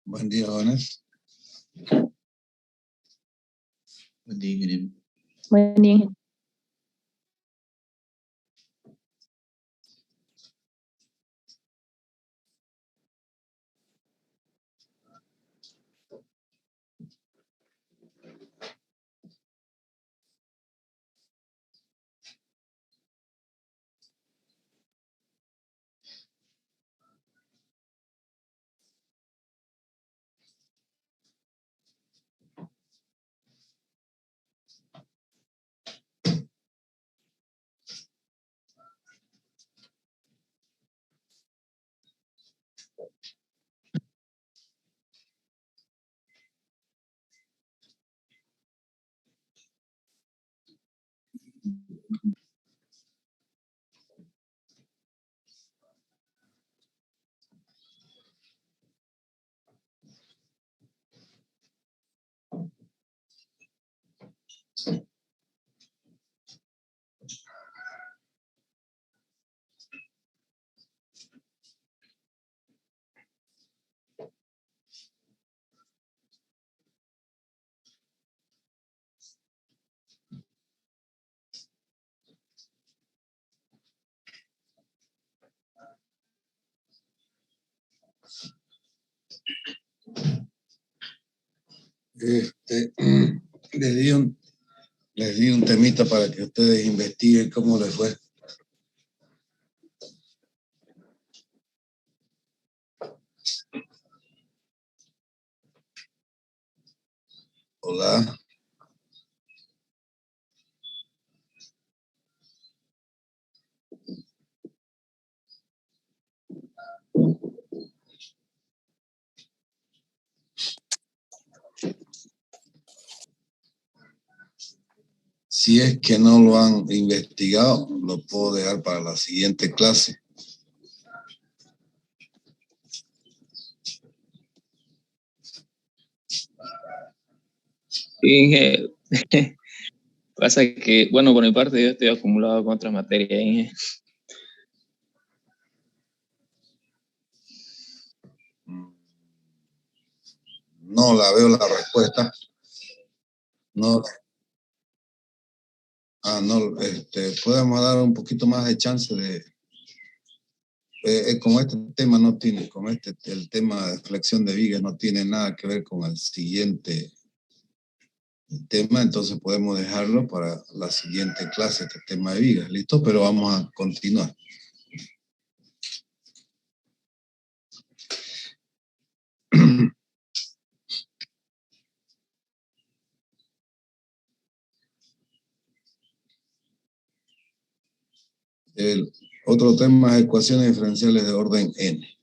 Buen día, jóvenes. Buen día, ingeniero. Buen día. Les di un temita para que ustedes investiguen cómo les fue. Hola. Si es que no lo han investigado, lo puedo dejar para la siguiente clase. Inge, pasa que, bueno, por mi parte yo estoy acumulado con otras materias, Inge. No la veo la respuesta. No. No, podemos dar un poquito más de chance de... como este tema no tiene, el tema de flexión de vigas no tiene nada que ver con el siguiente tema, entonces podemos dejarlo para la siguiente clase, este tema de vigas, ¿listo? Pero vamos a continuar. El otro tema es ecuaciones diferenciales de orden n.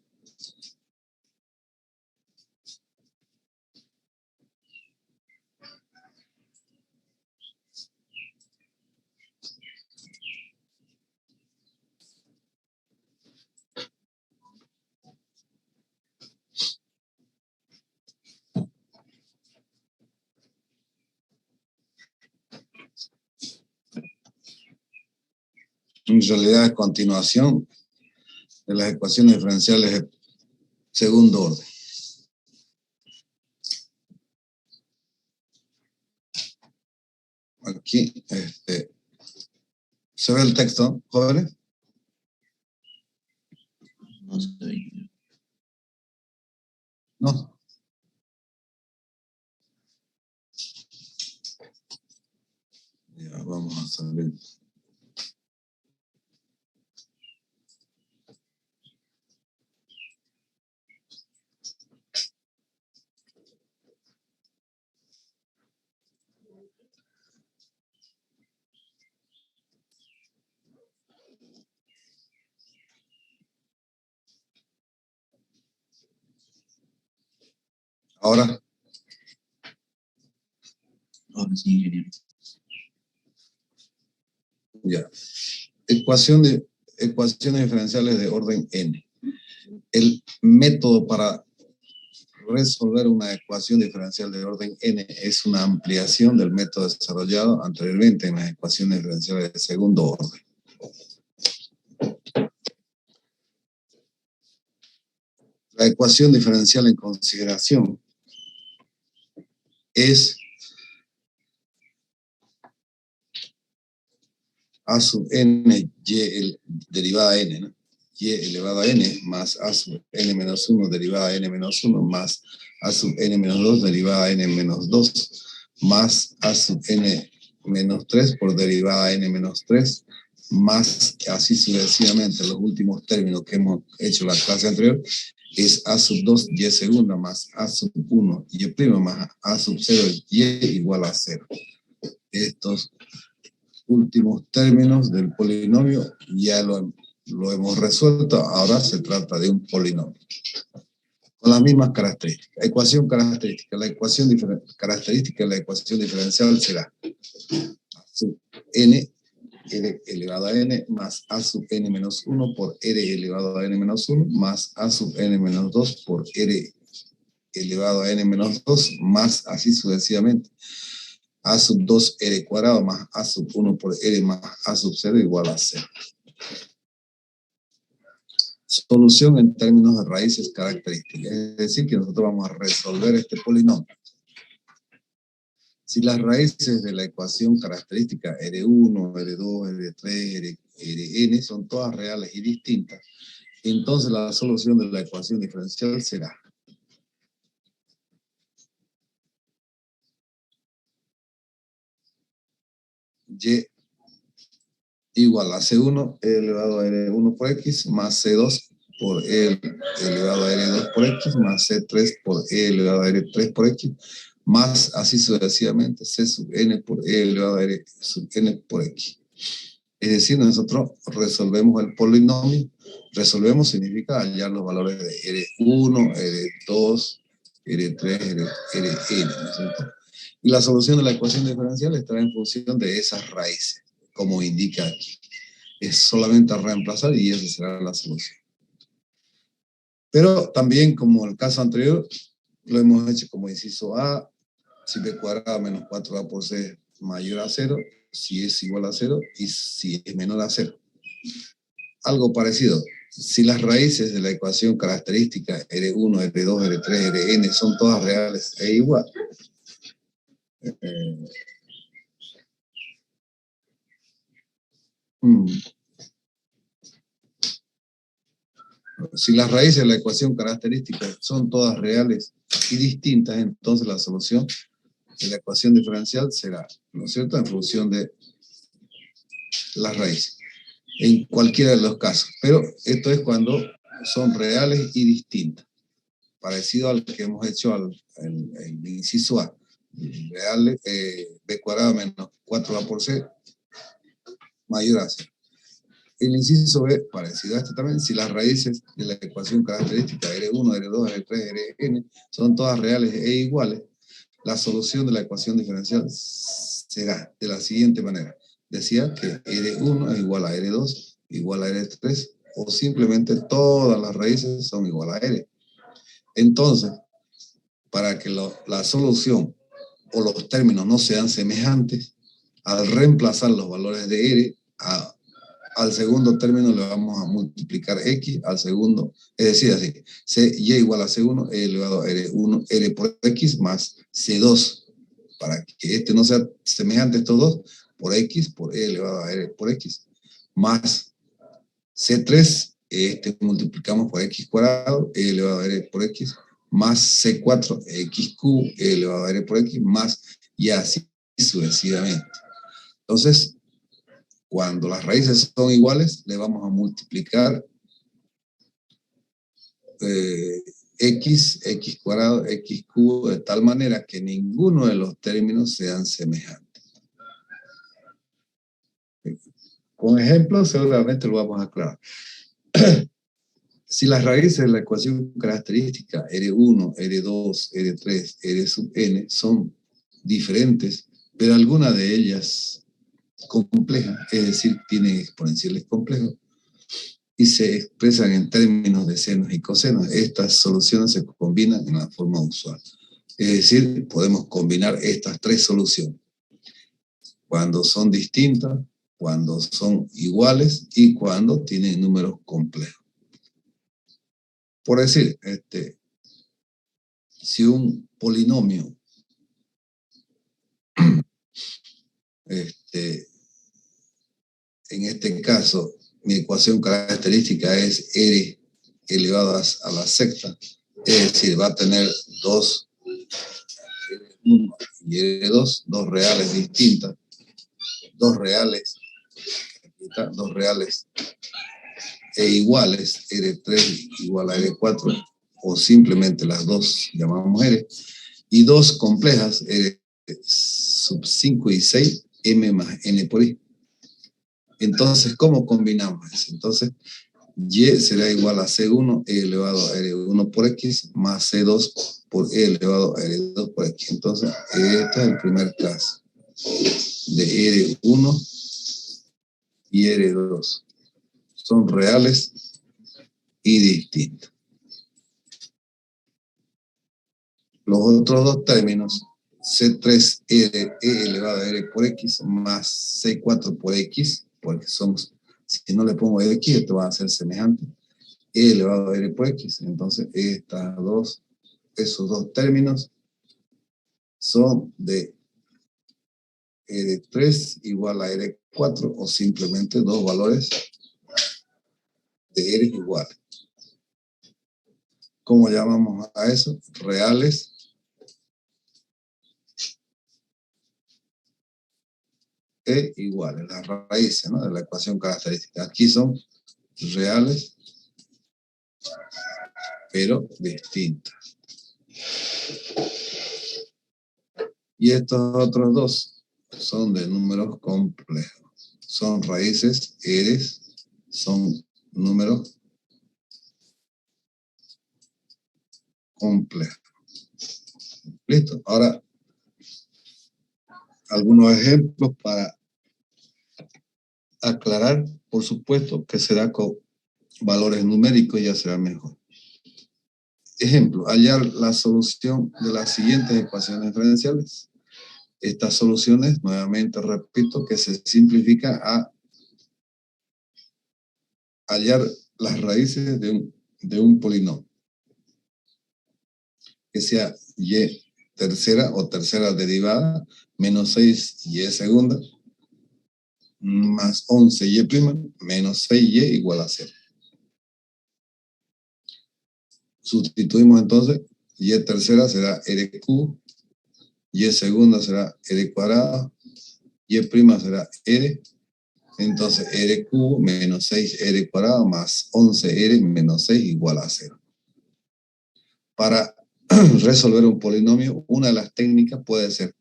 En realidad es continuación de las ecuaciones diferenciales de segundo orden. Aquí, ¿se ve el texto, jóvenes? No se ve, ingeniero. No. Ya, vamos a salir. Ahora, Ahora sí, ingeniero. ya. Ecuaciones diferenciales de orden n. El método para resolver una ecuación diferencial de orden n es una ampliación del método desarrollado anteriormente en las ecuaciones diferenciales de segundo orden. La ecuación diferencial en consideración es a sub n, y derivada n, ¿no? Y elevado a n más a sub n menos 1 derivada a n menos 1 más a sub n menos 2 derivada a n menos 2 más a sub n menos 3 por derivada a n menos 3 más así sucesivamente. Los últimos términos que hemos hecho en la clase anterior es a sub 2 y segunda más a sub 1 y primo más a sub 0 y igual a 0. Estos últimos términos del polinomio ya lo hemos resuelto. Ahora se trata de un polinomio con las mismas características. Ecuación característica. La ecuación característica de la ecuación diferencial será a sub n r elevado a n más a sub n menos 1 por r elevado a n menos 1 más a sub n menos 2 por r elevado a n menos 2 más así sucesivamente. A sub 2 r cuadrado más a sub 1 por r más a sub 0 igual a 0. Solución en términos de raíces características. Es decir, que nosotros vamos a resolver este polinomio. Si las raíces de la ecuación característica R1, R2, R3, Rn son todas reales y distintas, entonces la solución de la ecuación diferencial será y igual a C1 elevado a R1 por X más C2 por E elevado a R2 por X más C3 por E elevado a R3 por X más así sucesivamente C sub N por E elevado a R sub N por X. Es decir, nosotros resolvemos el polinomio. Resolvemos significa hallar los valores de R1, R2, R3, Rn, ¿no es cierto? Y la solución de la ecuación diferencial estará en función de esas raíces, como indica aquí. Es solamente reemplazar y esa será la solución. Pero también, como el caso anterior, lo hemos hecho como inciso A, si b cuadrado menos 4a por c mayor a 0, si es igual a 0 y si es menor a 0. Algo parecido. Si las raíces de la ecuación característica R1, R2, R3, Rn son todas reales e igual, si las raíces de la ecuación característica son todas reales y distintas, entonces la solución de la ecuación diferencial será, ¿no es cierto?, en función de las raíces, en cualquiera de los casos. Pero esto es cuando son reales y distintas, parecido al que hemos hecho en el inciso A. Real, b cuadrado menos 4a por c mayor a 0. El inciso B, parecido a este también, si las raíces de la ecuación característica R1, R2, R3, Rn son todas reales e iguales, la solución de la ecuación diferencial será de la siguiente manera. Decía que R1 es igual a R2, igual a R3, o simplemente todas las raíces son igual a R. Entonces, para que la solución o los términos no sean semejantes, al reemplazar los valores de R, al segundo término le vamos a multiplicar X al segundo, es decir, así, y igual a C1, E elevado a R1, R por X más C2, para que este no sea semejante a estos dos, por X, por E elevado a R por X, más C3, este multiplicamos por X cuadrado, E elevado a R por X, más C4, X cubo, E elevado a R por X, más, y así sucesivamente. Entonces, cuando las raíces son iguales, le vamos a multiplicar X cuadrado, X cubo, de tal manera que ninguno de los términos sean semejantes. Con ejemplos, seguramente lo vamos a aclarar. Si las raíces de la ecuación característica R1, R2, R3, R sub n son diferentes, pero alguna de ellas compleja, es decir, tienen exponenciales complejos, y se expresan en términos de senos y cosenos, estas soluciones se combinan en la forma usual. Es decir, podemos combinar estas tres soluciones, cuando son distintas, cuando son iguales y cuando tienen números complejos. Por decir, si un polinomio en este caso, mi ecuación característica es r elevado a la sexta, es decir, va a tener 2 R1 y R2, dos reales distintas, dos reales e iguales, R3 igual a R4, o simplemente las dos llamamos R, y dos complejas, R sub 5 y 6, M más N por I. Entonces, ¿cómo combinamos eso? Entonces, Y será igual a C1 E elevado a R1 por X más C2 por E elevado a R2 por X. Entonces, este es el primer caso de R1 y R2. Son reales y distintos. Los otros dos términos, C3 E elevado a R por X más C4 por X, porque somos, si no le pongo X, esto va a ser semejante, E elevado a R por X. Entonces, esos dos términos son de R3 igual a R4, o simplemente dos valores de R iguales. ¿Cómo llamamos a eso? Reales e iguales, las raíces, ¿no?, de la ecuación característica. Aquí son reales, pero distintas. Y estos otros dos son de números complejos. Son raíces, son números complejos. ¿Listo? Ahora, algunos ejemplos para aclarar, por supuesto, que será con valores numéricos, ya será mejor. Ejemplo, hallar la solución de las siguientes ecuaciones diferenciales. Estas soluciones, nuevamente repito, que se simplifica a hallar las raíces de un polinomio, que sea y tercera o tercera derivada, menos 6y segunda, más 11y prima, menos 6y igual a 0. Sustituimos entonces, y tercera será r cubo, y segunda será r cuadrado, y prima será r, entonces r cubo menos 6r cuadrado más 11r menos 6 igual a 0. Para resolver un polinomio, una de las técnicas puede ser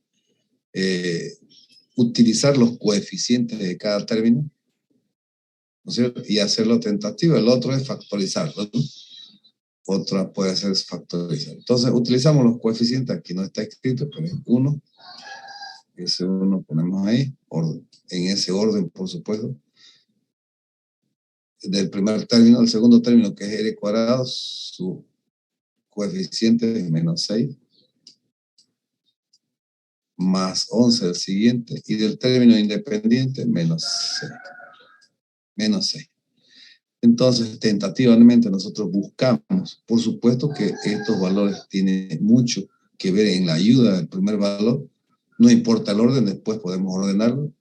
utilizar los coeficientes de cada término, ¿no es cierto?, y hacerlo tentativo. El otro es factorizarlo, ¿no? Otra puede ser factorizar. Entonces, utilizamos los coeficientes. Aquí no está escrito, pero es 1. Ese 1 ponemos ahí, en ese orden, por supuesto. Del primer término al segundo término, que es r cuadrado, su coeficiente es menos 6. Más 11 el siguiente. Y del término independiente, menos 6. Menos 6. Entonces, tentativamente nosotros buscamos, por supuesto que estos valores tienen mucho que ver en la ayuda del primer valor, no importa el orden, después podemos ordenarlo.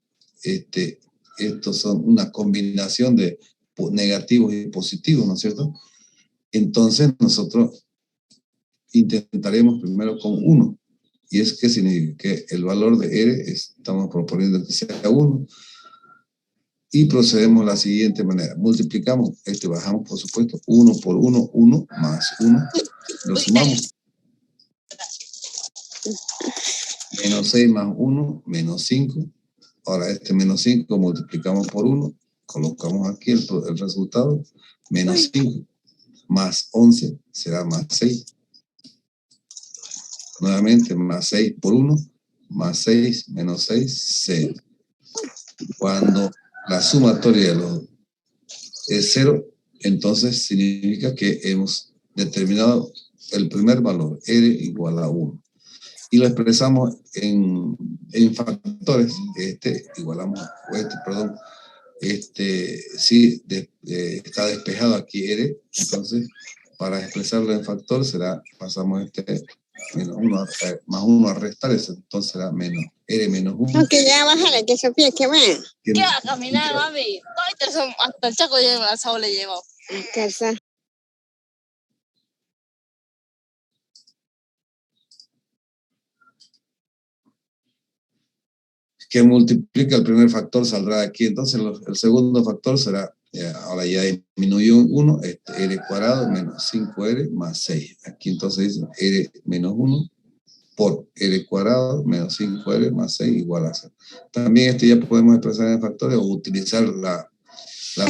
Estos son una combinación de negativos y positivos, ¿no es cierto? Entonces, nosotros intentaremos primero con 1, y es que significa que el valor de R estamos proponiendo que sea 1, y procedemos de la siguiente manera. Multiplicamos, bajamos, por supuesto, 1 por 1, 1 más 1. Lo sumamos. Menos 6 más 1, menos 5. Ahora menos 5 multiplicamos por 1. Colocamos aquí el resultado. Menos 5 más 11 será más 6. Nuevamente, más 6 por 1, más 6, menos 6, 0. Cuando la sumatoria es 0, entonces significa que hemos determinado el primer valor, R igual a 1. Y lo expresamos en factores. Igualamos, sí, está despejado aquí R, entonces para expresarlo en factor será, pasamos este menos 1 más 1 a restar, entonces será menos R menos 1. Aunque ya bájale, que Sofía, que va. ¿Qué va a caminar, mami? Hasta el Chaco ya alzado le llevo. Casa. Que multiplica el primer factor saldrá de aquí, entonces el segundo factor será, ahora ya disminuyó 1, R cuadrado menos 5R más 6. Aquí entonces dice R menos 1 por R cuadrado menos 5R más 6 igual a 0. También ya podemos expresar en factores o utilizar la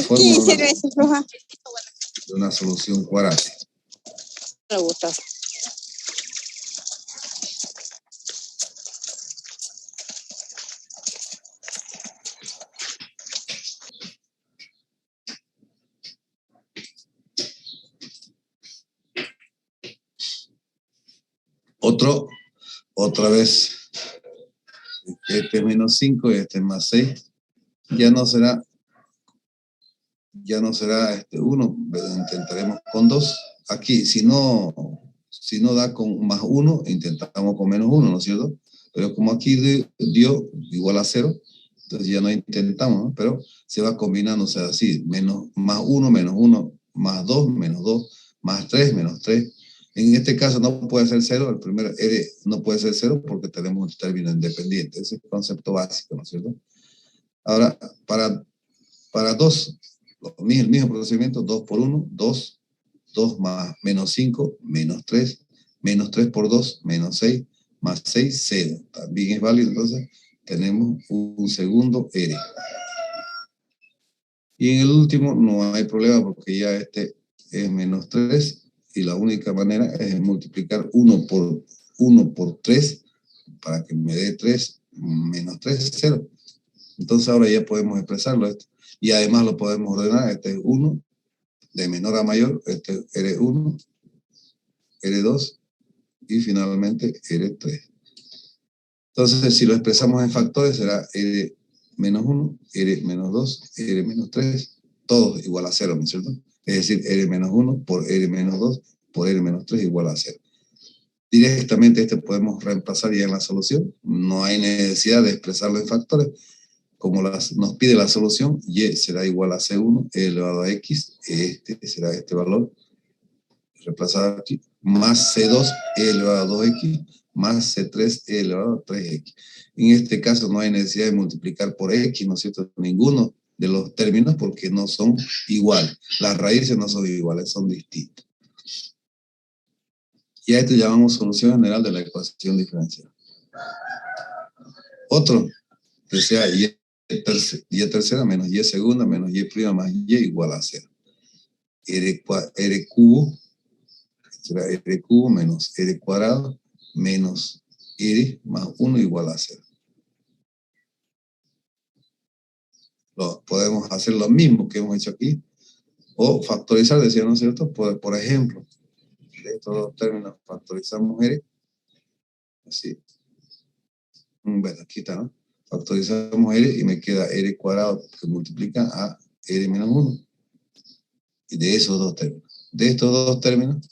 fórmula de una solución cuadrática. Me gusta. Otra vez, este es menos 5 y este es más 6. Ya no será 1, intentaremos con 2. Aquí, si no da con más 1, intentamos con menos 1, ¿no es cierto? Pero como aquí dio igual a 0, entonces ya no intentamos, ¿no? Pero se va combinando, o sea, así, más 1, menos 1, más 2, menos 2, más 3, menos 3. En este caso no puede ser 0, el primer R no puede ser 0 porque tenemos un término independiente. Ese es el concepto básico, ¿no es cierto? Ahora, para 2, el mismo procedimiento, 2 por 1, 2 más menos 5, menos 3 por 2, menos 6, más 6, 0. También es válido, entonces tenemos un segundo R. Y en el último no hay problema porque ya este es menos 3 y la única manera es multiplicar 1 por 3 para que me dé 3, menos 3 es 0. Entonces ahora ya podemos expresarlo esto. Y además lo podemos ordenar, este es 1, de menor a mayor, este es R1, R2 y finalmente R3. Entonces si lo expresamos en factores será R menos 1, R menos 2, R menos 3, todos igual a 0, ¿no es cierto? Es decir, R menos 1 por R menos 2 por R menos 3 igual a 0. Directamente podemos reemplazar ya en la solución. No hay necesidad de expresarlo en factores. Como nos pide la solución, Y será igual a C1 elevado a X. Será este valor. Reemplazado aquí. Más C2 elevado a 2X. Más C3 elevado a 3X. En este caso no hay necesidad de multiplicar por X, ¿no es cierto? Ninguno de los términos porque no son iguales. Las raíces no son iguales, son distintas. Y a esto llamamos solución general de la ecuación diferencial. Otro, que sea Y tercera menos Y segunda menos Y prima más Y igual a 0. R cubo, será R cubo menos R cuadrado menos R más 1 igual a 0. Podemos hacer lo mismo que hemos hecho aquí, o factorizar, decía, ¿no es cierto? Por ejemplo, de estos dos términos factorizamos R, así. Bueno, aquí está, ¿no? Factorizamos R y me queda R cuadrado que multiplica a R menos 1. Y de esos dos términos. De estos dos términos,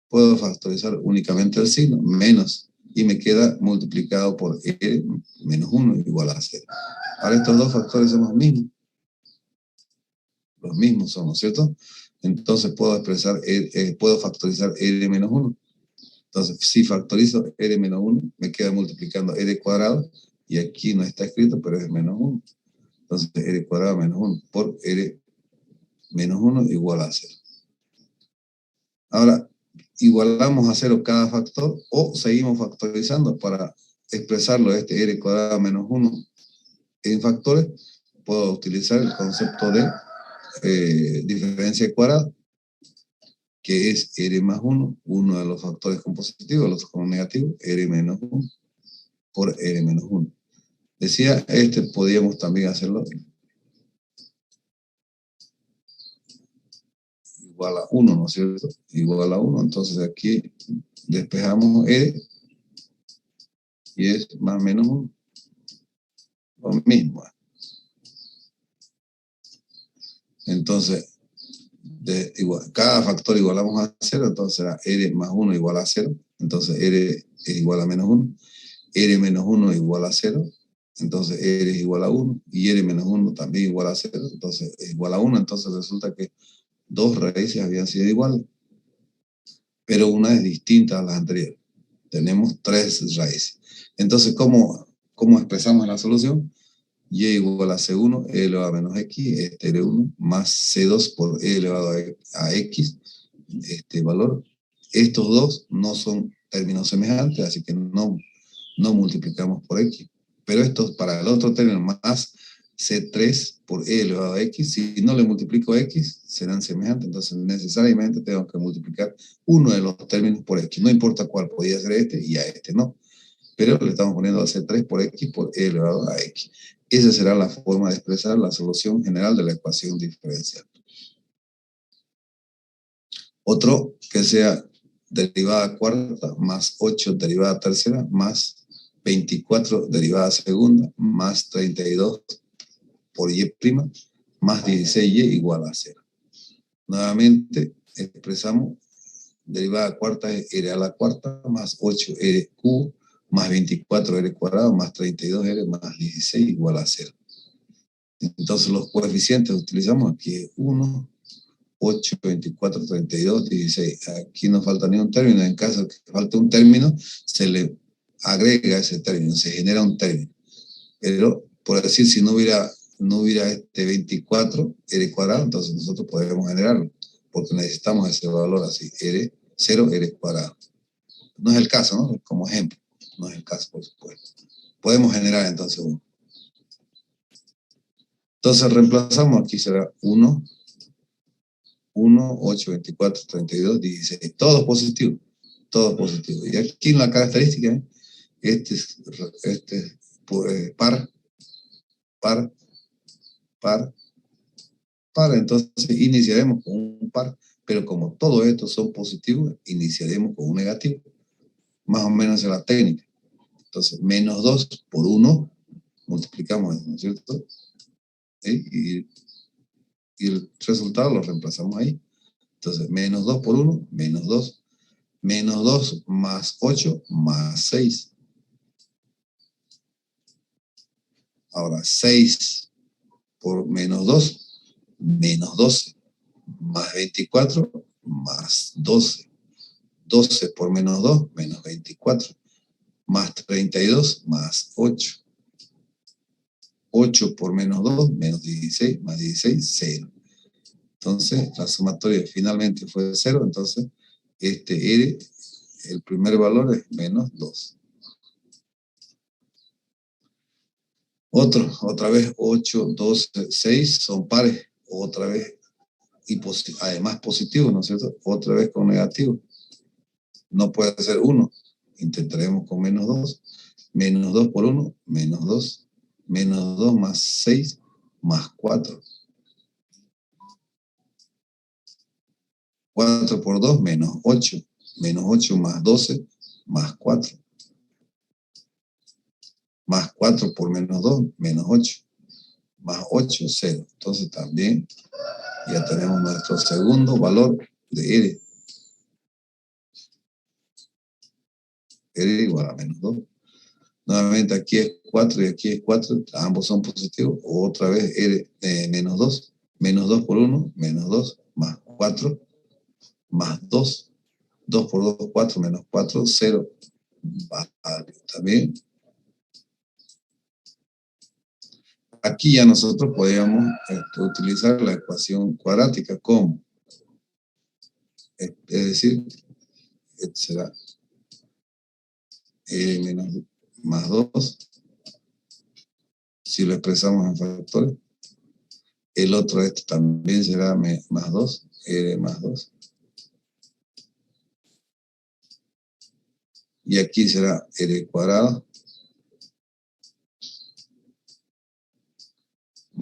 puedo factorizar únicamente el signo, menos, y me queda multiplicado por R menos 1 igual a 0. Ahora estos dos factores son los mismos. Los mismos son, ¿no es cierto? Entonces puedo factorizar R menos 1. Entonces, si factorizo R menos 1, me queda multiplicando R cuadrado, y aquí no está escrito, pero es menos 1. Entonces, R cuadrado menos 1 por R menos 1 igual a 0. Ahora, igualamos a 0 cada factor, o seguimos factorizando para expresarlo R cuadrado menos 1 en factores. Puedo utilizar el concepto de diferencia de cuadrado, que es R más 1, uno de los factores compositivos, los como negativos, R menos 1 por R menos 1. Decía, podíamos también hacerlo igual a 1, ¿no es cierto? Igual a 1, entonces aquí despejamos R y es más menos 1. Lo mismo. Entonces, cada factor igualamos a 0, entonces será R más 1 igual a 0, entonces R es igual a menos 1, R menos 1 igual a 0, entonces R es igual a 1, y R menos 1 también igual a 0, entonces es igual a 1, entonces resulta que dos raíces habían sido iguales, pero una es distinta a las anteriores. Tenemos tres raíces. Entonces, ¿cómo expresamos la solución? Y igual a C1, E elevado a menos X, este R1, más C2 por E elevado a X, este valor. Estos dos no son términos semejantes, así que no multiplicamos por X. Pero estos, para el otro término, más C3 por E elevado a X, si no le multiplico X, serán semejantes, entonces necesariamente tengo que multiplicar uno de los términos por X. No importa cuál, podría ser este y a este no. Pero le estamos poniendo a C3 por X por E elevado a X. Esa será la forma de expresar la solución general de la ecuación diferencial. Otro que sea derivada cuarta más 8 derivada tercera más 24 derivada segunda más 32 por y' más 16y igual a 0. Nuevamente expresamos derivada cuarta es r a la cuarta más 8r cubo más 24r cuadrado más 32r más 16 igual a 0. Entonces los coeficientes utilizamos aquí es 1, 8, 24, 32, 16. Aquí no falta ni un término. En caso de que falte un término, se le agrega ese término, se genera un término. Pero, por decir, si no hubiera este 24 r cuadrado, entonces nosotros podríamos generarlo, porque necesitamos ese valor así, r, 0 r cuadrado. No es el caso, ¿no? Como ejemplo. No es el caso, por supuesto. Podemos generar entonces 1. Entonces reemplazamos, aquí será 1, 8, 24, 32, 16. Todo positivo. Todo positivo. Y aquí en la característica, este es par. Entonces iniciaremos con un par. Pero como todos estos son positivos, iniciaremos con un negativo. Más o menos es la técnica. Entonces, menos 2 por 1, multiplicamos, ¿no es cierto? Y el resultado lo reemplazamos ahí. Entonces, menos 2 por 1, menos 2. Menos 2 más 8 más 6. Ahora, 6 por menos 2, menos 12. Más 24, más 12. 12 por menos 2, menos 24. Más 32, más 8. 8 por menos 2, menos 16, más 16, 0. Entonces, la sumatoria finalmente fue 0, entonces, este R, el primer valor es menos 2. Otra vez 8, 12, 6 son pares, otra vez, y además positivos, ¿no es cierto? Otra vez con negativo. No puede ser 1. Intentaremos con menos 2. Menos 2 por 1, menos 2. Menos 2 más 6, más 4. 4 por 2, menos 8. Menos 8 más 12, más 4. Más 4 por menos 2, menos 8. Más 8, 0. Entonces también ya tenemos nuestro segundo valor de R. R igual a menos 2. Nuevamente aquí es 4 y aquí es 4. Ambos son positivos. Otra vez R menos 2. Menos 2 por 1, menos 2. Más 4. Más 2. 2 por 2, 4. Menos 4, 0. Vale, también. Aquí ya nosotros podríamos utilizar la ecuación cuadrática como, es decir, será menos más 2, si lo expresamos en factores. El otro también será más 2, más 2. Y aquí será R cuadrado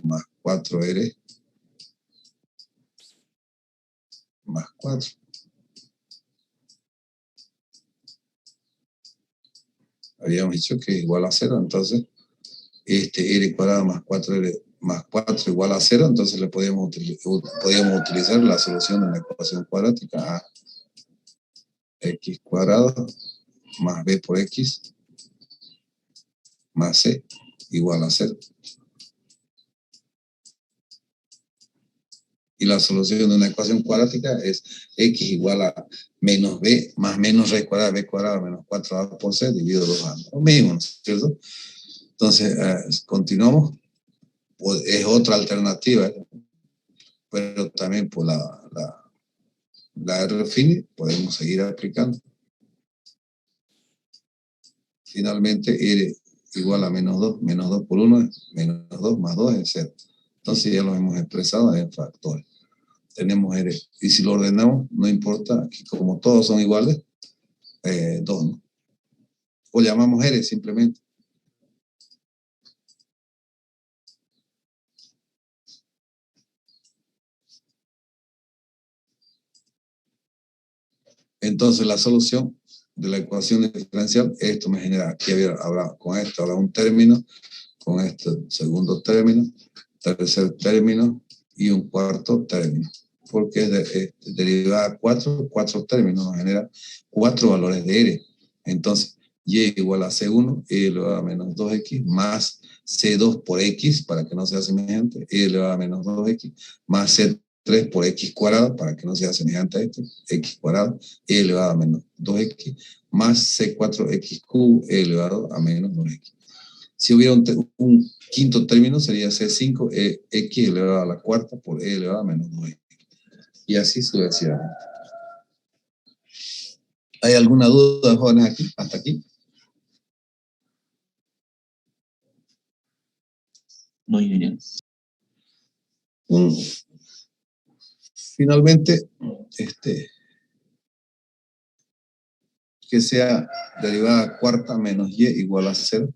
más 4R más 4. Habíamos dicho que es igual a 0, entonces R cuadrado más 4R más 4 igual a 0, entonces le podíamos utilizar la solución de la ecuación cuadrática a x cuadrado más b por x más c igual a 0. Y la solución de una ecuación cuadrática es x igual a menos b más menos raíz cuadrada de b cuadrado menos 4a por c dividido 2a. Lo mismo, ¿no es cierto? Entonces, continuamos. Pues es otra alternativa, pero también por la R-fini podemos seguir aplicando. Finalmente, R igual a menos 2 por 1 es menos 2 más 2 es 0. Entonces ya lo hemos expresado en factores. Tenemos R, y si lo ordenamos, no importa, aquí como todos son iguales, 2, ¿no? O llamamos R simplemente. Entonces la solución de la ecuación diferencial, esto me genera, aquí habrá con esto habrá un término, con este segundo término, tercer término y un cuarto término. Porque es derivada 4 términos, nos genera 4 valores de R. Entonces, y igual a C1, e elevado a menos 2x, más C2 por x, para que no sea semejante, e elevado a menos 2x, más C3 por x cuadrado, para que no sea semejante a esto, x cuadrado, e elevado a menos 2x, más C4x cubo, e elevado a menos 2x. Si hubiera un quinto término, sería C5, x elevado a la cuarta por e elevado a menos 2x. Y así sucesivamente. ¿Hay alguna duda, jóvenes, aquí? ¿Hasta aquí? No, ingeniero. Finalmente, que sea derivada cuarta menos y igual a 0.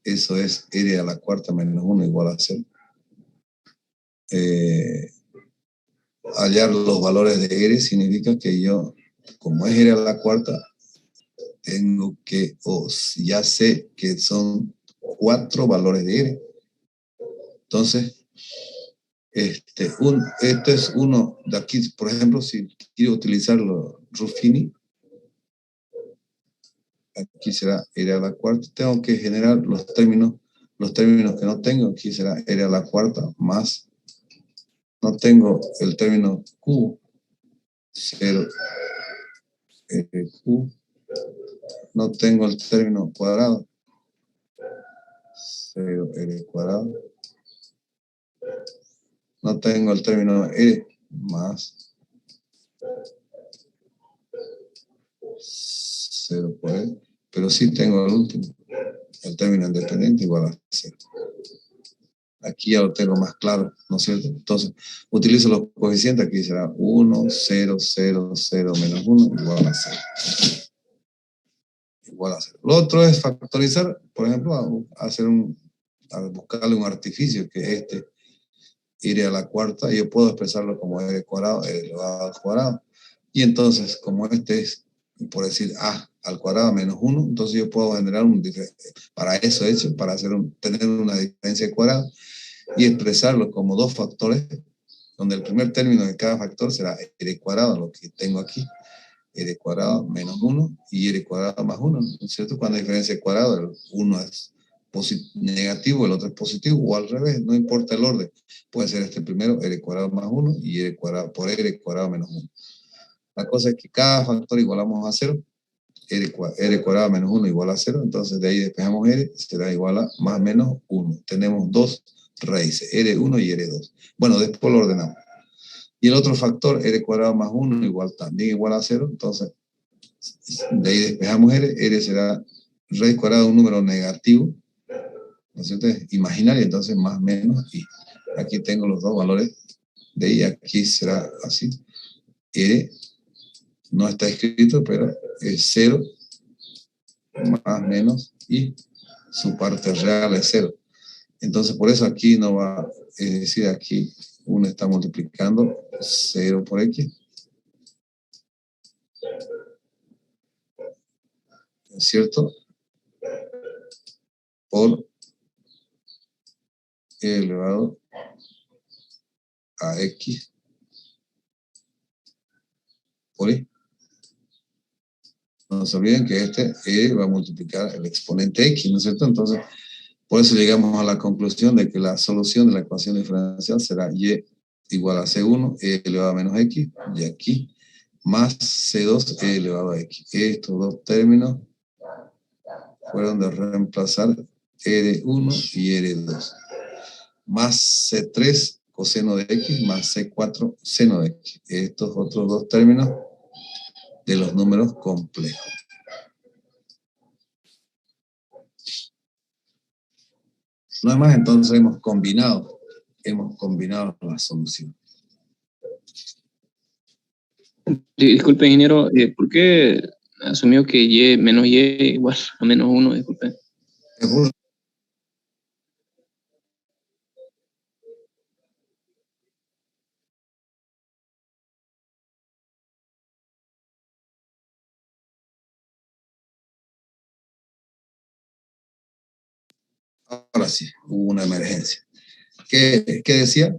Eso es r a la cuarta menos 1 igual a 0. Hallar los valores de r significa que yo, como es r a la cuarta, tengo que, ya sé que son 4 valores de r. Entonces, este es uno de aquí, por ejemplo, si quiero utilizarlo Ruffini, aquí será r a la cuarta, tengo que generar los términos que no tengo, aquí será r a la cuarta más, no tengo el término q, 0 q, no tengo el término cuadrado, 0 r cuadrado, no tengo el término r más 0 por e, pero sí tengo el último, el término independiente igual a 0. Aquí ya lo tengo más claro, ¿no es cierto? Entonces, utilizo los coeficientes, aquí será 1, 0, 0, 0, menos 1, igual a 0. Igual a 0. Lo otro es factorizar, por ejemplo, a buscarle un artificio, que es ir a la cuarta, y yo puedo expresarlo como r cuadrado, r elevado al cuadrado. Y entonces, como este es, por decir, a al cuadrado menos 1, entonces yo puedo generar para eso hecho, para tener una diferencia de cuadrado, y expresarlo como dos factores, donde el primer término de cada factor será r cuadrado, lo que tengo aquí, r cuadrado menos 1 y r cuadrado más 1, ¿no es cierto? Cuando hay diferencia de cuadrado, el uno es negativo, el otro es positivo, o al revés, no importa el orden. Puede ser este primero, r cuadrado más 1 y r cuadrado por r cuadrado menos 1. La cosa es que cada factor igualamos a 0, r cuadrado menos 1 igual a 0, entonces de ahí despejamos r, será igual a más o menos 1. Tenemos dos raíces, r1 y r2. Bueno, después lo ordenamos. Y el otro factor, r cuadrado más 1 también igual a 0, entonces de ahí despejamos r será raíz cuadrada de un número negativo, ¿no es cierto? Imaginario, entonces más o menos, y aquí tengo los dos valores de ahí, aquí será así, r no está escrito, pero es 0 más menos y su parte real es 0. Entonces por eso aquí no va, es decir, aquí uno está multiplicando 0 por x, ¿no es cierto? Por elevado a X por Y. No se olviden que este E va a multiplicar el exponente X, ¿no es cierto? Entonces, por eso llegamos a la conclusión de que la solución de la ecuación diferencial será Y igual a C1, E elevado a menos X, y aquí, más C2, E elevado a X. Estos dos términos fueron de reemplazar R1 y R2. Más C3 coseno de X más C4 seno de X. Estos otros dos términos de los números complejos. Nada más, entonces hemos combinado la solución. Disculpe, ingeniero, ¿por qué asumió que Y menos Y igual a menos 1? Disculpe. Ahora sí, hubo una emergencia. ¿Qué decía?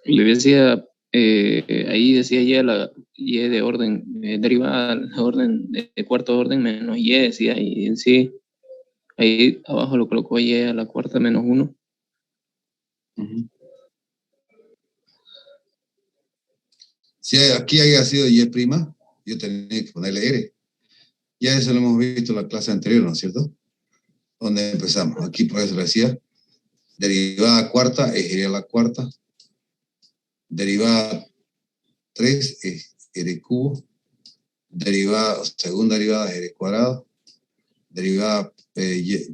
Le decía, ahí decía Y, Y de orden derivada, de orden de cuarto orden menos Y, decía, y en sí, ahí abajo lo colocó Y a la cuarta menos 1. Si aquí haya sido Y', yo tenía que ponerle R. Ya eso lo hemos visto en la clase anterior, ¿no es cierto? Donde empezamos. Aquí por eso le decía, derivada cuarta es R a la cuarta. Derivada 3 es R cubo. Segunda derivada es R cuadrado. Derivada,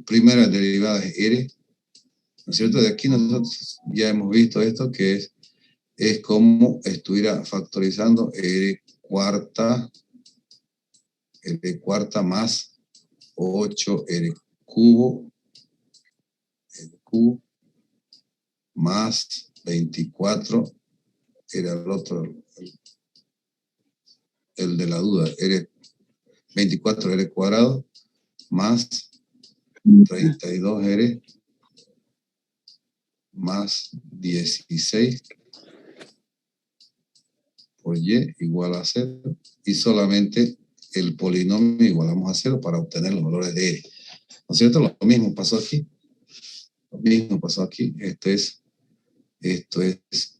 primera derivada es R. ¿No es cierto? De aquí nosotros ya hemos visto esto, que es como estuviera factorizando R cuarta más 8R cubo más 24 era el otro, el de la duda, 24R cuadrado más 32R más 16 por Y igual a 0, y solamente el polinomio igualamos a 0 para obtener los valores de R. ¿No es cierto? Lo mismo pasó aquí. Esto es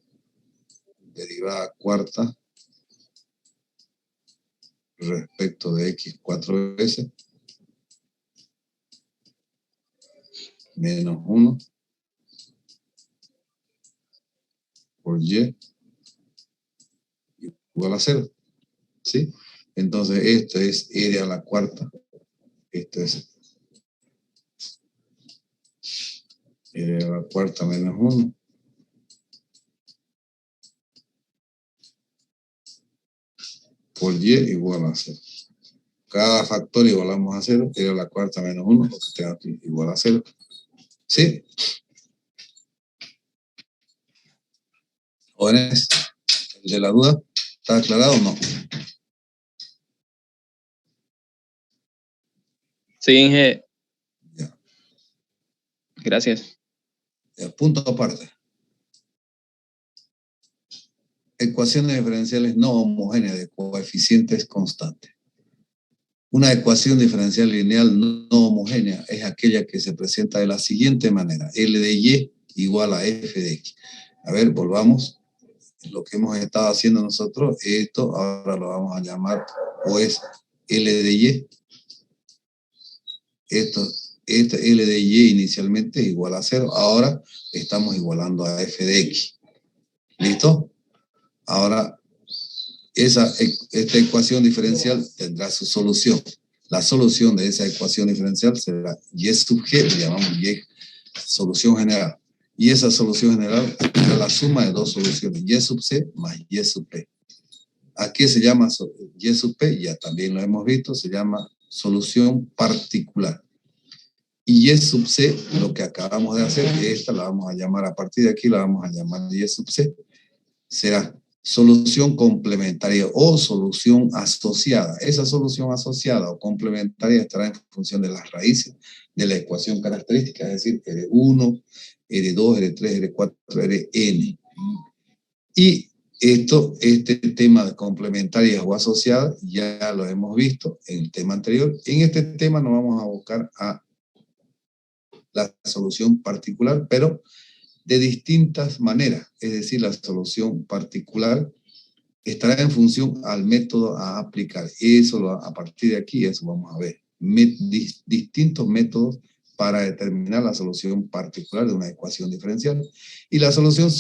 derivada cuarta respecto de X 4 veces menos 1 por Y igual a 0. ¿Sí? Entonces esto es R a la cuarta. Esto es R a la cuarta menos 1 por Y igual a 0. Cada factor igualamos a 0. R a la cuarta menos 1, porque tengo aquí igual a 0. ¿Sí? Jóvenes, ¿el de la duda está aclarado o no? Sí, Inge. Ya. Gracias. Ya, punto aparte. Ecuaciones diferenciales no homogéneas de coeficientes constantes. Una ecuación diferencial lineal no homogénea es aquella que se presenta de la siguiente manera. L de Y igual a F de X. A ver, volvamos. Lo que hemos estado haciendo nosotros, esto ahora lo vamos a llamar, o es L de Y. Este L de Y inicialmente es igual a 0. Ahora estamos igualando a F de X. ¿Listo? Ahora, esta ecuación diferencial tendrá su solución. La solución de esa ecuación diferencial será Y sub G, le llamamos Y, solución general. Y esa solución general será la suma de dos soluciones, Y sub C más Y sub P. Aquí se llama Y sub P, ya también lo hemos visto, se llama solución particular. Y Y sub C, lo que acabamos de hacer, esta la vamos a llamar, a partir de aquí la vamos a llamar Y sub C, será solución complementaria o solución asociada. Esa solución asociada o complementaria estará en función de las raíces de la ecuación característica, es decir, R1, R2, R3, R4, Rn. Y este tema de complementarias o asociadas ya lo hemos visto en el tema anterior. En este tema nos vamos a buscar a la solución particular, pero de distintas maneras. Es decir, la solución particular estará en función al método a aplicar. Eso a partir de aquí, eso vamos a ver. Distintos métodos para determinar la solución particular de una ecuación diferencial. Y la solución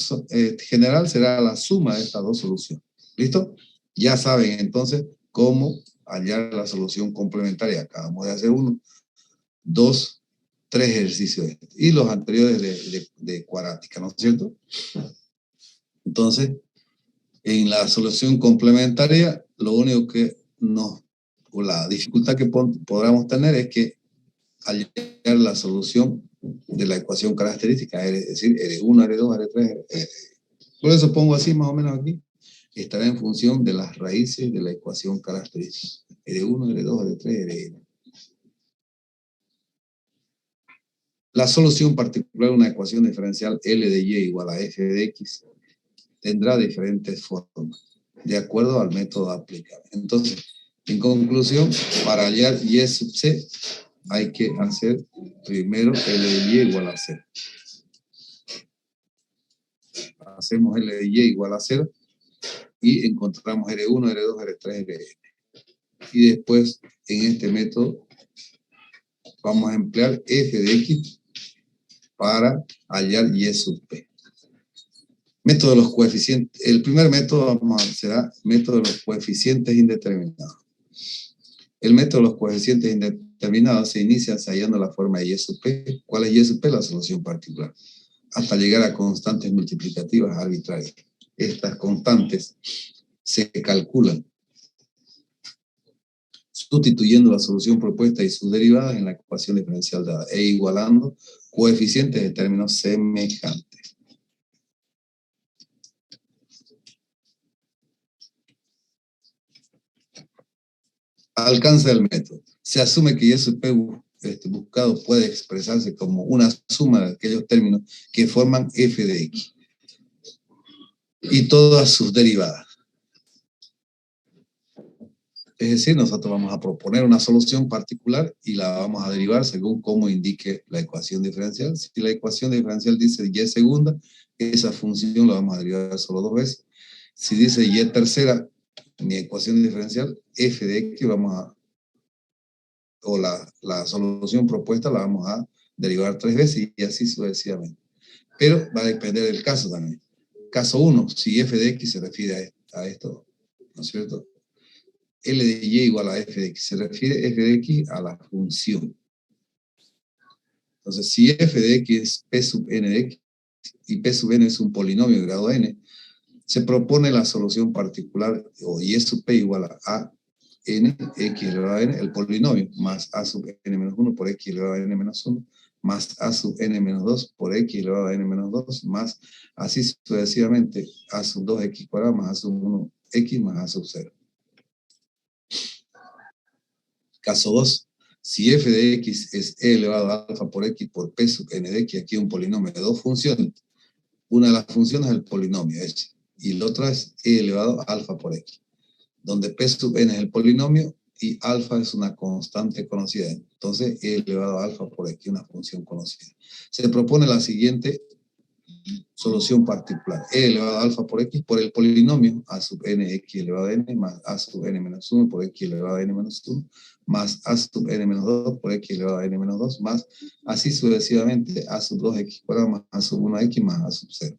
general será la suma de estas dos soluciones. ¿Listo? Ya saben entonces cómo hallar la solución complementaria. Acabamos de hacer 1, 2, 3 ejercicios. Y los anteriores de cuadrática, ¿no es cierto? Entonces, en la solución complementaria, lo único que o la dificultad que podamos tener es que al hallar la solución de la ecuación característica, es decir, R1, R2, R3, R. Por eso pongo así más o menos aquí, estará en función de las raíces de la ecuación característica. R1, R2, R3, Rn. La solución particular de una ecuación diferencial L de Y igual a F de X tendrá diferentes formas, de acuerdo al método aplicado. Entonces, en conclusión, para hallar Y sub C, hay que hacer primero L de Y igual a 0. Hacemos L de Y igual a 0 y encontramos R1, R2, R3, Rn. Y después, en este método, vamos a emplear F de X para hallar Y sub P. Método de los coeficientes. El primer método será método de los coeficientes indeterminados. El método de los coeficientes indeterminados se inicia ensayando la forma de Y sub P. ¿Cuál es Y sub P? La solución particular. Hasta llegar a constantes multiplicativas arbitrarias. Estas constantes se calculan sustituyendo la solución propuesta y sus derivadas en la ecuación diferencial dada e igualando coeficientes de términos semejantes. Alcance del método. Se asume que Y sub P buscado puede expresarse como una suma de aquellos términos que forman F de X y todas sus derivadas. Es decir, nosotros vamos a proponer una solución particular y la vamos a derivar según cómo indique la ecuación diferencial. Si la ecuación diferencial dice Y segunda, esa función la vamos a derivar solo 2 veces. Si dice Y tercera, mi ecuación diferencial, F de X, la solución propuesta la vamos a derivar 3 veces y así sucesivamente. Pero va a depender del caso también. Caso 1, si F de X se refiere a esto, ¿no es cierto? L de Y igual a F de X. Se refiere F de X a la función. Entonces, si F de X es P sub n de X, y P sub n es un polinomio de grado n, se propone la solución particular, o Y sub P igual a n, X elevado a n, el polinomio, más A sub n menos 1 por X elevado a n menos 1, más A sub n menos 2 por X elevado a n menos 2, más así sucesivamente, A sub 2X cuadrado más A sub 1X más A sub 0. Caso 2, si F de X es E elevado a alfa por X por P sub n de X, aquí un polinomio de dos funciones. Una de las funciones es el polinomio H, y la otra es E elevado a alfa por X, donde P sub n es el polinomio y alfa es una constante conocida. Entonces, E elevado a alfa por X, una función conocida. Se propone la siguiente solución particular. E elevado a alfa por X por el polinomio A sub n X elevado a n más A sub n menos 1 por X elevado a n menos 1 más A sub n menos 2 por X elevado a n menos 2 más así sucesivamente A sub 2X cuadrado más A sub 1X más A sub 0.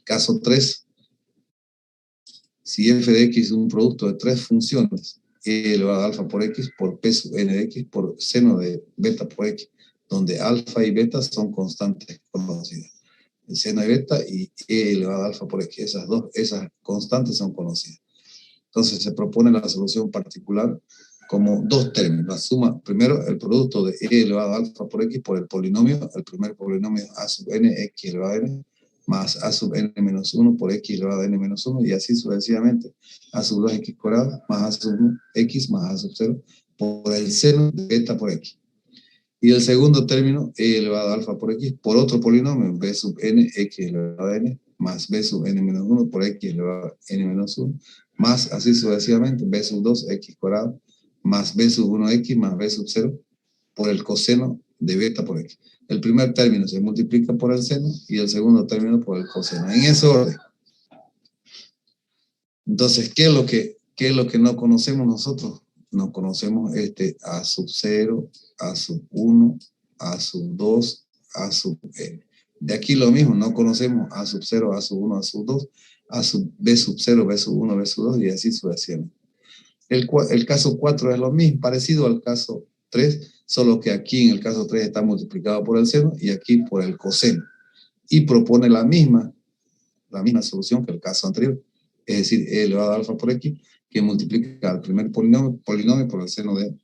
Caso 3. Si F de X es un producto de tres funciones, E elevado a alfa por X por P sub n de X por seno de beta por X, donde alfa y beta son constantes conocidas. El seno de beta y E elevado a alfa por X, esas constantes son conocidas. Entonces se propone la solución particular como dos términos. La suma, primero el producto de E elevado a alfa por X por el polinomio, el primer polinomio A sub n, X elevado a n, más a sub n menos 1 por x elevado a n menos 1, y así sucesivamente. A sub 2x cuadrado más a sub 1 x más a sub 0 por el seno de beta por x. Y el segundo término, e elevado a alfa por x, por otro polinomio, b sub n, x elevado a n, más b sub n menos 1 por x elevado a n menos 1, más así sucesivamente, b sub 2, x cuadrado, más b sub 1x, más b sub 0, por el coseno de beta por x. El primer término se multiplica por el seno, y el segundo término por el coseno. En ese orden. Entonces, ¿qué es lo que no conocemos nosotros? No conocemos a sub 0, a sub 1, a sub 2, a sub n. De aquí lo mismo, no conocemos a sub 0, a sub 1, a sub 2, a sub b sub 0, b sub 1, b sub 2, y así sucesivamente. El caso 4 es lo mismo, parecido al caso 3, solo que aquí en el caso 3 está multiplicado por el seno y aquí por el coseno. Y propone la misma solución que el caso anterior, es decir, e elevado a alfa por x, que multiplica al primer polinomio por el seno de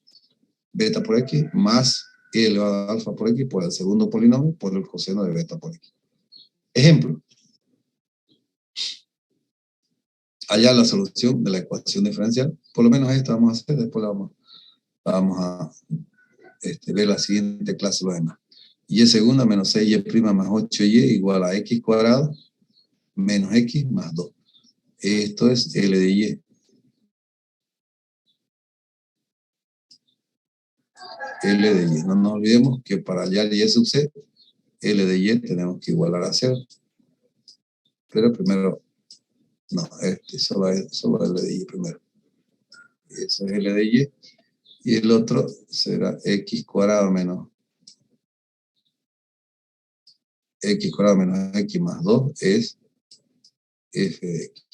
beta por x, más e elevado a alfa por x por el segundo polinomio por el coseno de beta por x. Ejemplo. Hallar la solución de la ecuación diferencial. Por lo menos esta vamos a hacer, después vamos a ver la siguiente clase lo demás. Y segunda menos 6y' más 8y igual a x cuadrado menos x más 2. Esto es L de y. L de y. No nos olvidemos que para hallar y sub c, L de y tenemos que igualar a 0. Pero primero, no, solo L de y primero. Eso es L de y. Y el otro será x cuadrado menos x cuadrado menos x más 2 es f de x.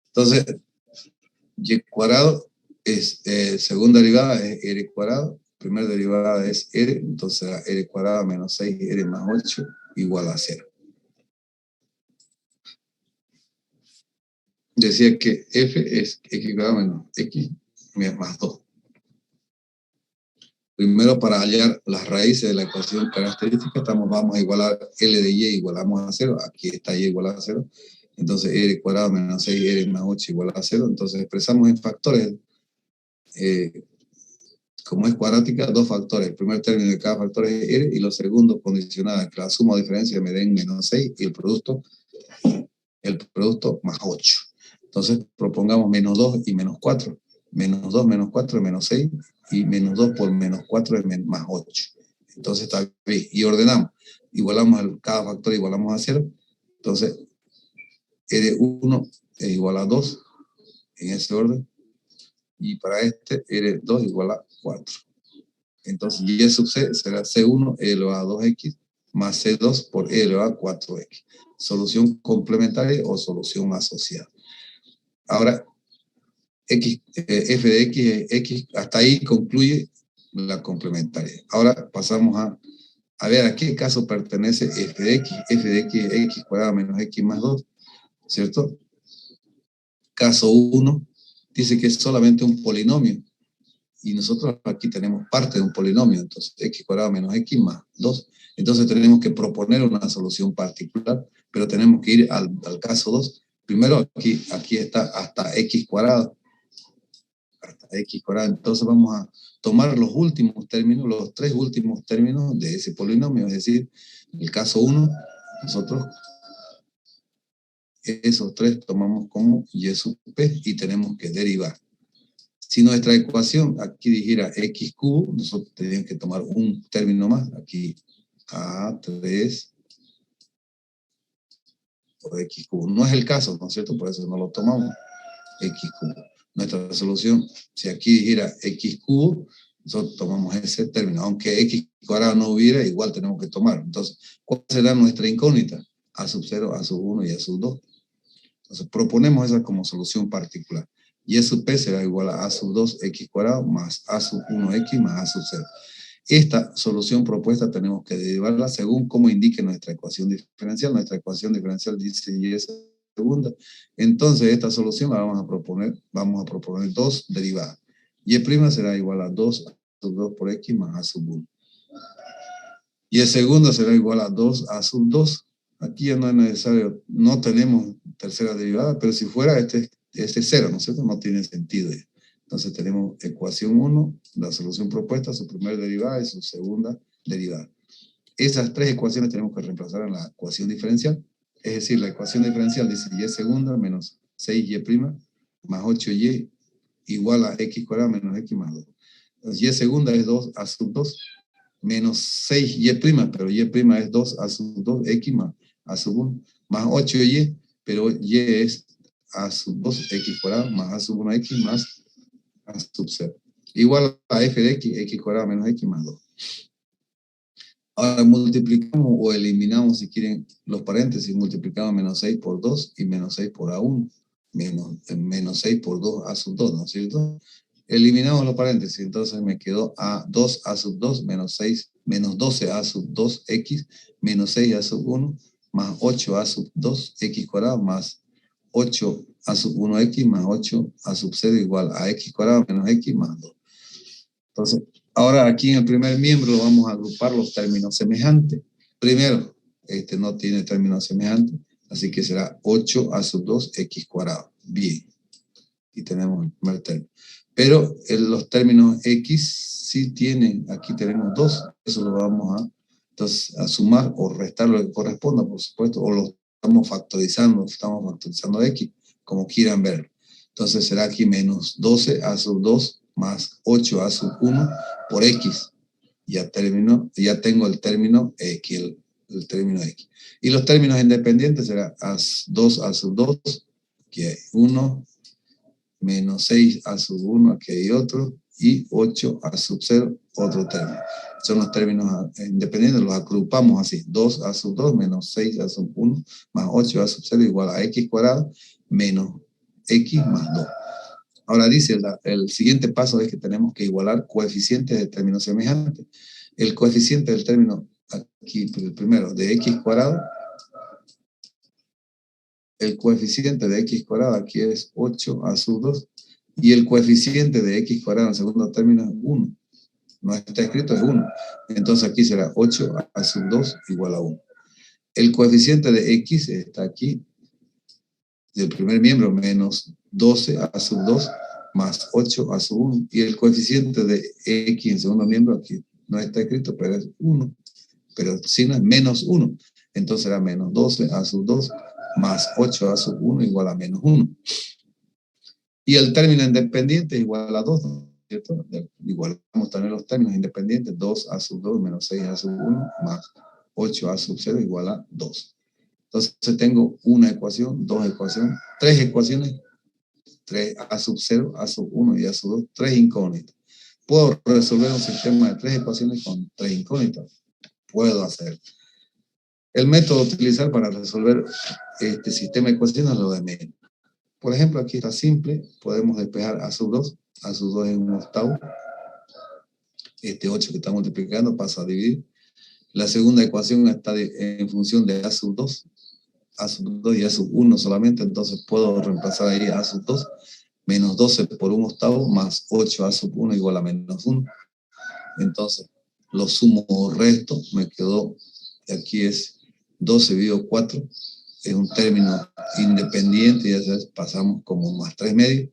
Entonces, y cuadrado es, segunda derivada es r cuadrado, primera derivada es r, entonces será r cuadrado menos 6r más 8 igual a 0. Decía que f es x cuadrado menos x más 2. Primero, para hallar las raíces de la ecuación característica, vamos a igualar L de y igualamos a 0. Aquí está y igual a 0. Entonces, r cuadrado menos 6r más 8 igual a 0. Entonces, expresamos en factores. Como es cuadrática, dos factores. El primer término de cada factor es r, y los segundos condicionados que la suma o diferencia me den menos 6 y el producto más 8. Entonces, propongamos menos 2 y menos 4. Menos 2 menos 4 es menos 6, y menos 2 por menos 4 es más 8. Entonces está bien. Y ordenamos. Igualamos cada factor, igualamos a 0. Entonces, R1 es igual a 2 en ese orden. Y para R2 igual a 4. Entonces, y sub c será C1 elevado a 2x más C2 por elevado a 4x. Solución complementaria o solución asociada. Ahora, f de x es x, hasta ahí concluye la complementaria. Ahora pasamos a ver a qué caso pertenece f de x. F de x es x cuadrado menos x más 2, ¿cierto? Caso 1 dice que es solamente un polinomio, y nosotros aquí tenemos parte de un polinomio, entonces x cuadrado menos x más 2. Entonces tenemos que proponer una solución particular, pero tenemos que ir al caso 2. Primero aquí está hasta x cuadrado. Hasta x cuadrado. Entonces vamos a tomar los últimos términos, los tres últimos términos de ese polinomio, es decir, el caso 1, nosotros esos tres tomamos como y sub p y tenemos que derivar. Si nuestra ecuación aquí dijera x cubo, nosotros tenemos que tomar un término más, aquí a3 por x cubo. No es el caso, ¿no es cierto? Por eso no lo tomamos, x cubo. Nuestra solución, si aquí dijera x cubo, nosotros tomamos ese término. Aunque x cuadrado no hubiera, igual tenemos que tomar. Entonces, ¿cuál será nuestra incógnita? A sub 0, a sub 1 y a sub 2. Entonces, proponemos esa como solución particular. Y sub p será igual a sub 2 x cuadrado más a sub 1x más a sub 0. Esta solución propuesta tenemos que derivarla según cómo indique nuestra ecuación diferencial. Nuestra ecuación diferencial dice y es segunda. Entonces, esta solución la vamos a proponer dos derivadas. Y' será igual a 2 a sub 2 por X más A sub 1. Y el segundo será igual a 2 a sub 2. Aquí ya no es necesario, no tenemos tercera derivada, pero si fuera este es 0, ¿no es cierto? No tiene sentido. Entonces tenemos ecuación 1, la solución propuesta, su primera derivada y su segunda derivada. Esas tres ecuaciones tenemos que reemplazar en la ecuación diferencial. Es decir, la ecuación diferencial dice y segunda menos 6y' más 8y igual a x cuadrado menos x más 2. Entonces, y segunda es 2 a sub 2 menos 6y', pero y' es 2 a sub 2, x más a sub 1, más 8y, pero y es a sub 2, x cuadrado, más a sub 1, x más a sub 0. Igual a f de x cuadrado menos x más 2. Ahora multiplicamos o eliminamos, si quieren, los paréntesis. Multiplicamos menos 6 por 2 y menos 6 por A1. Menos 6 por 2 A sub 2, ¿no es cierto? Eliminamos los paréntesis, entonces me quedó a 2 a sub 2 menos 6, menos 12 a sub 2 x, menos 6 a sub 1, más 8 a sub 2 x cuadrado, más 8 a sub 1 x, más 8 a sub 0 igual a x cuadrado menos x más 2. Entonces, ahora aquí en el primer miembro vamos a agrupar los términos semejantes. Primero, este no tiene términos semejantes, así que será 8 a sub 2 x cuadrado. Bien. Y tenemos el primer término. Pero los términos x sí tienen, aquí tenemos 2, eso lo vamos entonces, a sumar o restar lo que corresponda, por supuesto, o lo estamos factorizando x, como quieran ver. Entonces será aquí menos 12 a sub 2 más 8 a sub 1 por x. Ya tengo el término x, el término x. Y los términos independientes será 2 a sub 2, que hay 1, menos 6 a sub 1, aquí hay otro, y 8 a sub 0, otro término. Son los términos independientes, los agrupamos así. 2 a sub 2 menos 6 a sub 1 más 8 a sub 0 igual a x cuadrado menos x más 2. Ahora dice, el siguiente paso es que tenemos que igualar coeficientes de términos semejantes. El coeficiente del término, aquí el primero, de x cuadrado, el coeficiente de x cuadrado aquí es 8 a sub 2, y el coeficiente de x cuadrado en el segundo término es 1. No está escrito, es 1. Entonces aquí será 8 a sub 2 igual a 1. El coeficiente de x está aquí, del primer miembro, menos 12 a sub 2 más 8 a sub 1. Y el coeficiente de x en segundo miembro aquí no está escrito, pero es 1. Pero si no es menos 1. Entonces será menos 12 a sub 2 más 8 a sub 1 igual a menos 1. Y el término independiente es igual a 2, ¿no? ¿Cierto? Igualamos también los términos independientes, 2 a sub 2 menos 6 a sub 1 más 8 a sub 0 igual a 2. Entonces tengo una ecuación, dos ecuaciones, tres ecuaciones, 3 a sub 0, a sub 1 y a sub 2, tres incógnitas. ¿Puedo resolver un sistema de tres ecuaciones con tres incógnitas? Puedo hacer. El método a utilizar para resolver este sistema de ecuaciones es lo de menos. Por ejemplo, aquí está simple, podemos despejar a sub 2 es un octavo. Este 8 que está multiplicando pasa a dividir. La segunda ecuación está en función de a sub 2 y a sub 1 solamente, entonces puedo reemplazar ahí a sub 2, menos 12 por un octavo, más 8 a sub 1 igual a menos 1. Entonces, lo sumo o resto, me quedó, aquí es 12 dividido 4, es un término independiente, ya sabes, pasamos como más 3 medios.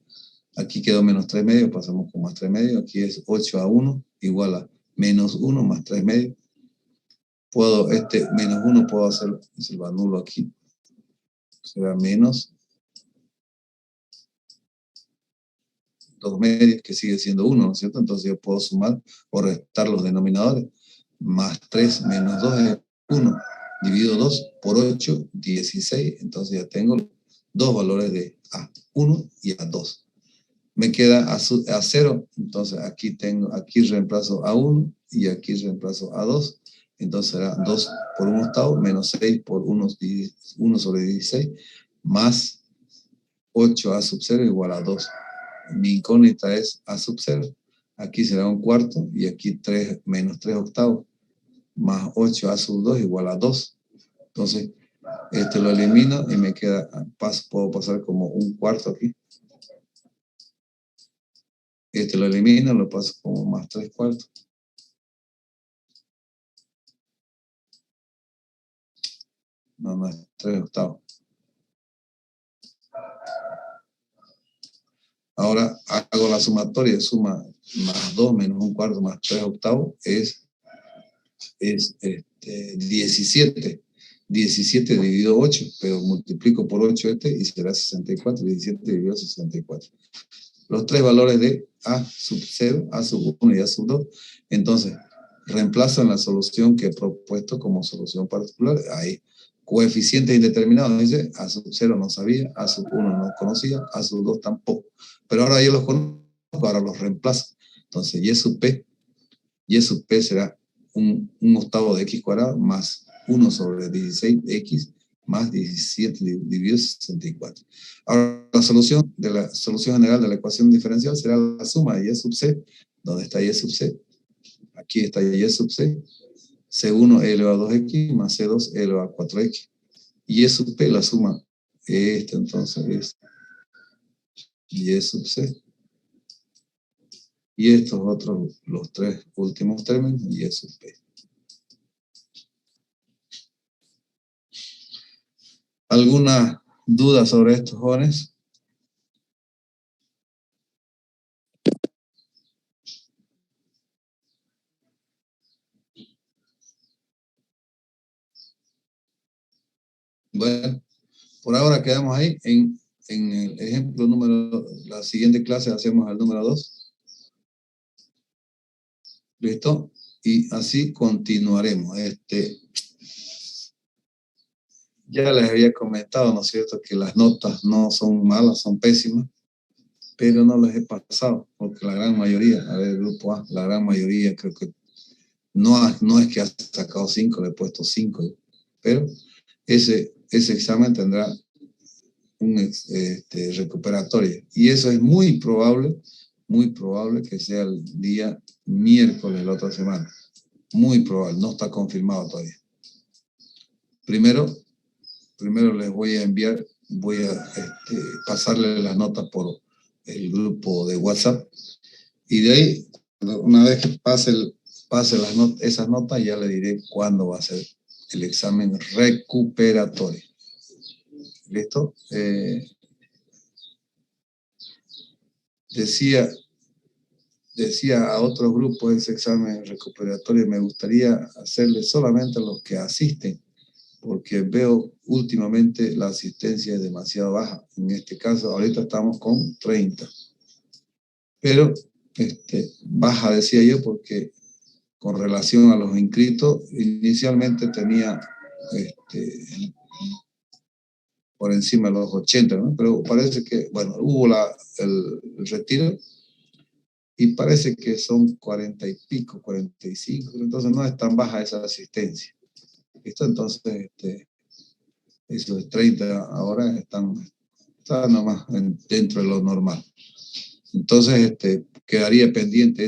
Aquí quedó menos 3 medios, pasamos con más 3 medios. Aquí es 8 a 1 igual a menos 1 más 3 medios. Menos 1 puedo hacer, se lo anulo aquí. Será menos 2 medios, que sigue siendo 1, ¿no es cierto? Entonces yo puedo sumar o restar los denominadores. Más 3 menos 2 es 1. Divido 2 por 8, 16. Entonces ya tengo dos valores de A1 y A2. Me queda a 0, entonces aquí reemplazo a 1 y aquí reemplazo a 2, entonces será 2 por 1 octavo, menos 6 por 1 sobre 16, más 8 a sub 0 igual a 2. Mi incógnita es a sub 0, aquí será un cuarto, y aquí menos 3 octavos, más 8 a sub 2 igual a 2. Entonces, lo elimino y me queda, puedo pasar como un cuarto aquí. Este lo elimino, lo paso como más 3/4. No es 3/8. Ahora hago la sumatoria, suma más 2 menos 1/4 más 3/8 es 17. 17 dividido 8, pero multiplico por 8 y será 64. 17 dividido 64. Los tres valores de A sub 0, A sub 1 y A sub 2. Entonces, reemplazo en la solución que he propuesto como solución particular. Ahí, coeficientes indeterminados, dice, A sub 0 no sabía, A sub 1 no conocía, A sub 2 tampoco. Pero ahora yo los conozco, ahora los reemplazo. Entonces, Y sub P será un octavo de X cuadrado más 1 sobre 16X más 17 dividido 64. Ahora, la solución general de la ecuación diferencial será la suma de Y sub C. ¿Dónde está Y sub C? Aquí está Y sub C. C1 elevado a 2X más C2 elevado a 4X. Y Y sub P, la suma, entonces es Y sub C. Y estos otros, los tres últimos términos, Y sub P. ¿Alguna duda sobre estos jóvenes? Bueno, por ahora quedamos ahí en el ejemplo número, la siguiente clase hacemos el número 2. ¿Listo? Y así continuaremos. Ya les había comentado, ¿no es cierto?, que las notas no son malas, son pésimas, pero no las he pasado, porque la gran mayoría, a ver, el grupo A, la gran mayoría creo que no es que ha sacado 5, le he puesto 5, pero ese examen tendrá un recuperatorio. Y eso es muy probable que sea el día miércoles de la otra semana. Muy probable, no está confirmado todavía. Primero les voy a enviar, voy a pasarle las notas por el grupo de WhatsApp. Y de ahí, una vez que pase esas notas, ya le diré cuándo va a ser el examen recuperatorio. ¿Listo? Decía a otros grupos ese examen recuperatorio, me gustaría hacerle solamente a los que asisten, porque veo últimamente la asistencia es demasiado baja. En este caso, ahorita estamos con 30. Pero baja, decía yo, porque con relación a los inscritos, inicialmente tenía por encima de los 80, ¿no? Pero parece que, bueno, hubo el retiro y parece que son 40 y pico, 45, entonces no es tan baja esa asistencia. ¿Listo? Entonces, esos 30 ahora están nomás dentro de lo normal. Entonces, quedaría pendiente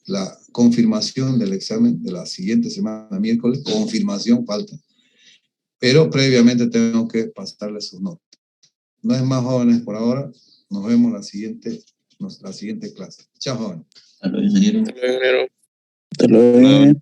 la confirmación del examen de la siguiente semana, miércoles, confirmación falta. Pero previamente tengo que pasarle sus notas. No es más, jóvenes, por ahora. Nos vemos la siguiente clase. Chao, jóvenes. Hasta luego, ingeniero. Hasta luego, ingeniero. Hasta luego.